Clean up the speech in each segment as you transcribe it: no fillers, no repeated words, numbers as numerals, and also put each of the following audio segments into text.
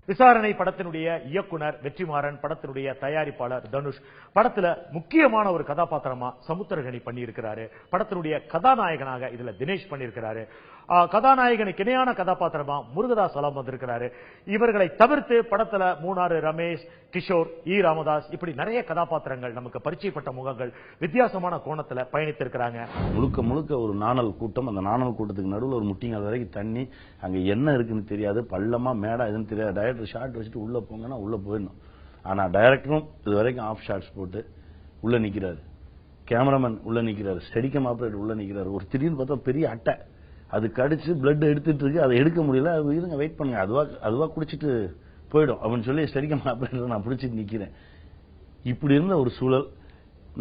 விசாரணை படத்தினுடைய இயக்குனர் வெற்றிமாறன், படத்தினுடைய தயாரிப்பாளர் தனுஷ், படத்துல முக்கியமான ஒரு கதாபாத்திரமா சமுத்திரகனி பண்ணியிருக்கிறாரு. படத்தினுடைய கதாநாயகனாக இதுல தினேஷ் பண்ணியிருக்கிறாரு. கதாநாயகனுக்கு இணையான கதாபாத்திரமா முருகதாஸ் வலம் வந்திருக்கிறாரு. இவர்களை தவிர்த்து படத்துல மூணாறு ரமேஷ், கிஷோர், ராமதாஸ் இப்படி நிறைய கதாபாத்திரங்கள் நமக்கு பரிச்சயப்பட்ட முகங்கள் வித்தியாசமான கோணத்துல பயணித்திருக்கிறாங்க. முழுக்க முழுக்க ஒரு நாணல் கூட்டம். அந்த நாணல் கூட்டத்துக்கு நடுவில் ஒரு முட்டிங்க வரைக்கும் தண்ணி, அங்க என்ன இருக்குன்னு தெரியாது, பள்ளமா மேடா எதுன்னு தெரியாது. டைரக்டர் ஷாட் வச்சுட்டு உள்ள போங்கன்னா உள்ள போயிடணும். ஆனா டைரக்டரும் இது வரைக்கும் ஆஃப் ஷாட்ஸ் போட்டு உள்ள நிக்கிறாரு, கேமராமேன் உள்ள நிக்கிறாரு, ஸ்டெடிகம் ஆபரேட்டர் உள்ள நிக்கிறாரு. ஒரு திடீர்னு பார்த்தா பெரிய அட்டை, அது கடிச்சு பிளட் எடுத்துட்டு இருக்கு, அதை எடுக்க முடியல. இருங்க வெயிட் பண்ணுங்க, அதுவா குடிச்சிட்டு போயிடும் அப்படின்னு சொல்லி ஸ்டெடிகம் ஆபரேட்டர் நான் பிடிச்சிட்டு நிக்கிறேன். இப்படி இருந்த ஒரு சூழல்,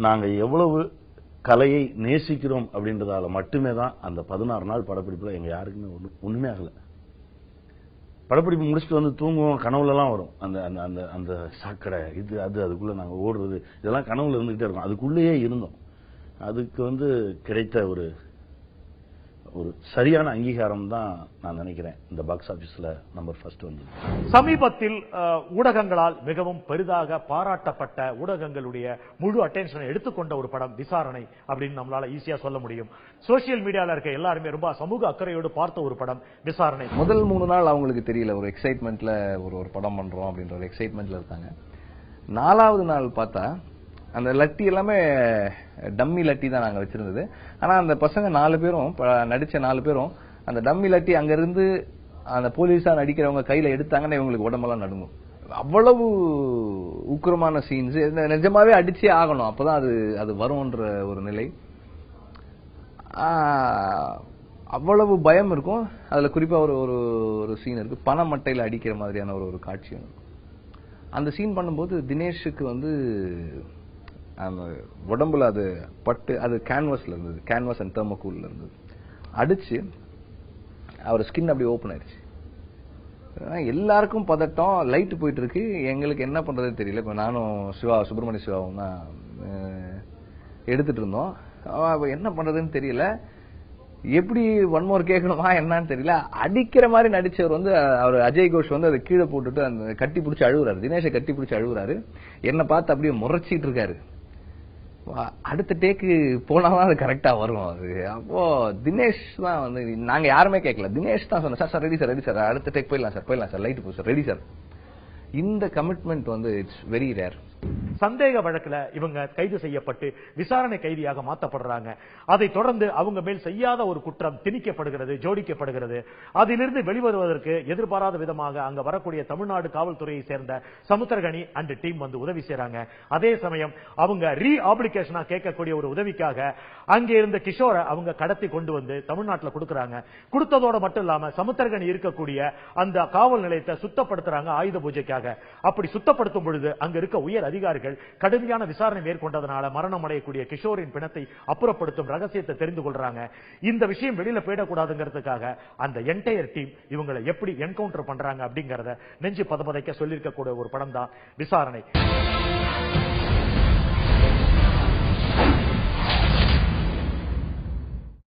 நாங்க எவ்வளவு கலையை நேசிக்கிறோம் அப்படின்றதால மட்டுமே தான் அந்த 16 நாள் படப்பிடிப்புல எங்க யாருக்குமே ஒண்ணுமே ஆகல. படப்பிடிப்பு முடிச்சுட்டு வந்து தூங்குவோம், கனவுல எல்லாம் வரும் அந்த அந்த அந்த சாக்கடை இது அது, அதுக்குள்ள நாங்க ஓடுறது, இதெல்லாம் கனவுல இருந்துகிட்டே இருக்கும். அதுக்குள்ளேயே இருந்தோம். அதுக்கு கிடைத்த ஒரு சரியான அங்கீகாரம் தான் நான் நினைக்கிறேன் இந்த பாக்ஸ் ஆபீஸ்ல நம்பர் 1 வந்து. சமீபத்தில் ஊடகங்களால் மிகவும் பெரிதாக பாராட்டப்பட்ட, ஊடகங்களுடைய முழு அட்டென்ஷனை எடுத்துக்கொண்ட ஒரு படம் விசாரணை அப்படின்னு நம்மளால ஈஸியா சொல்ல முடியும். சோசியல் மீடியால இருக்க எல்லாருமே ரொம்ப சமூக அக்கறையோடு பார்த்த ஒரு படம் விசாரணை. முதல் 3 நாள் அவங்களுக்கு தெரியல, ஒரு எக்ஸைட்மெண்ட்ல ஒரு படம் பண்றோம் அப்படின்ற ஒரு எக்ஸைட்மெண்ட்ல இருக்காங்க. 4வது நாள் பார்த்தா அந்த லட்டி எல்லாமே டம்மி லட்டி தான் நாங்க வச்சிருந்தது. ஆனா அந்த பசங்க 4 பேரும் நடிச்ச 4 பேரும் அந்த டம்மி லட்டி அங்கிருந்து அந்த போலீஸா நடிக்கிறவங்க கையில எடுத்தாங்கன்னா இவங்களுக்கு உடம்பெல்லாம் நடுங்கும். அவ்வளவு உக்கிரமான சீன்ஸ், நிஜமாவே அடிச்சே ஆகணும், அப்பதான் அது வரும்ன்ற ஒரு நிலை. அவ்வளவு பயம் இருக்கும். அதுல குறிப்பா ஒரு சீன் இருக்கு, பண மட்டையில அடிக்கிற மாதிரியான ஒரு காட்சி. அந்த சீன் பண்ணும்போது தினேஷுக்கு அந்த உடம்புல அது பட்டு, அது கேன்வாஸ்ல இருந்தது, கேன்வாஸ் அண்ட் தெர்மோகூல்ல இருந்தது. அடிச்சு அவர் ஸ்கின் அப்படி ஓபன் ஆயிடுச்சு. எல்லாருக்கும் பதட்டம், லைட் போயிட்டு இருக்கு, எங்களுக்கு என்ன பண்றதே தெரியல. இப்ப நானும் சுப்பிரமணிய சிவாவும் தான் எடுத்துட்டு இருந்தோம். என்ன பண்றதுன்னு தெரியல, எப்படி ஒன்மோர் கேட்கணுமா என்னன்னு தெரியல. அடிக்கிற மாதிரி நடிச்சவர் அவர் அஜய் கோஷ் அதை கீழே போட்டுட்டு அந்த கட்டி பிடிச்சி அழுகுறாரு, தினேஷை கட்டி பிடிச்சி அழுகுறாரு. என்ன பார்த்து அப்படியே முறைச்சிட்டு இருக்காரு. அடுத்த டேக்கு போனாதான் அது கரெக்டா வரும். அப்போ தினேஷ் தான் நாங்க யாருமே கேட்கல, தினேஷ் தான் சொன்ன, sir ready sir, ready sir, அடுத்த டேக் போயிடலாம் சார், லைட் போ சார், ரெடி சார். இந்த கமிட்மெண்ட் இட்ஸ் வெரி ரேர். சந்தேக வழக்குல இவங்க கைது செய்யப்பட்டு விசாரணை கைதியாக மாற்றப்படுறாங்க. அதை தொடர்ந்து அவங்க மேல் செய்யாத ஒரு குற்றம் திணிக்கப்படுகிறது, ஜோடிக்கப்படுகிறது. அதிலிருந்து வெளிவருவதற்கு எதிர்பாராத விதமாக அங்க வரக்கூடிய தமிழ்நாடு காவல்துறையை சேர்ந்த சமுத்திரகனி அண்ட் டீம் உதவி செய்யறாங்க. அதே சமயம் அவங்க ரீஆப்ளிகேஷனா கேட்கக்கூடிய ஒரு உதவிக்காக அங்கே இருந்த கிஷோரை அவங்க கடத்தி கொண்டு வந்து தமிழ்நாட்டில் கொடுக்கறாங்க. கொடுத்ததோட மட்டும் இல்லாம சமுத்திரகனி இருக்கக்கூடிய அந்த காவல் நிலையத்தை சுத்தப்படுத்துறாங்க ஆயுத பூஜைக்காக. அப்படி சுத்தப்படுத்தும் பொழுது அங்க இருக்க உயர் அதிகாரிகள் கடுமையான விசாரணை மேற்கொண்டதனால மரணம் அடையக்கூடிய கிஷோரின் பிணத்தை அப்புறப்படுத்தும் ரகசியத்தை தெரிந்து கொள்றாங்க. இந்த விஷயம் வெளியில போயிடக்கூடாதுங்கிறதுக்காக அந்த என்டையர் டீம் இவங்களை எப்படி என்கவுண்டர் பண்றாங்க அப்படிங்கறத நெஞ்சு பதபதைக்க சொல்லியிருக்க கூடிய ஒரு படம் தான் விசாரணை.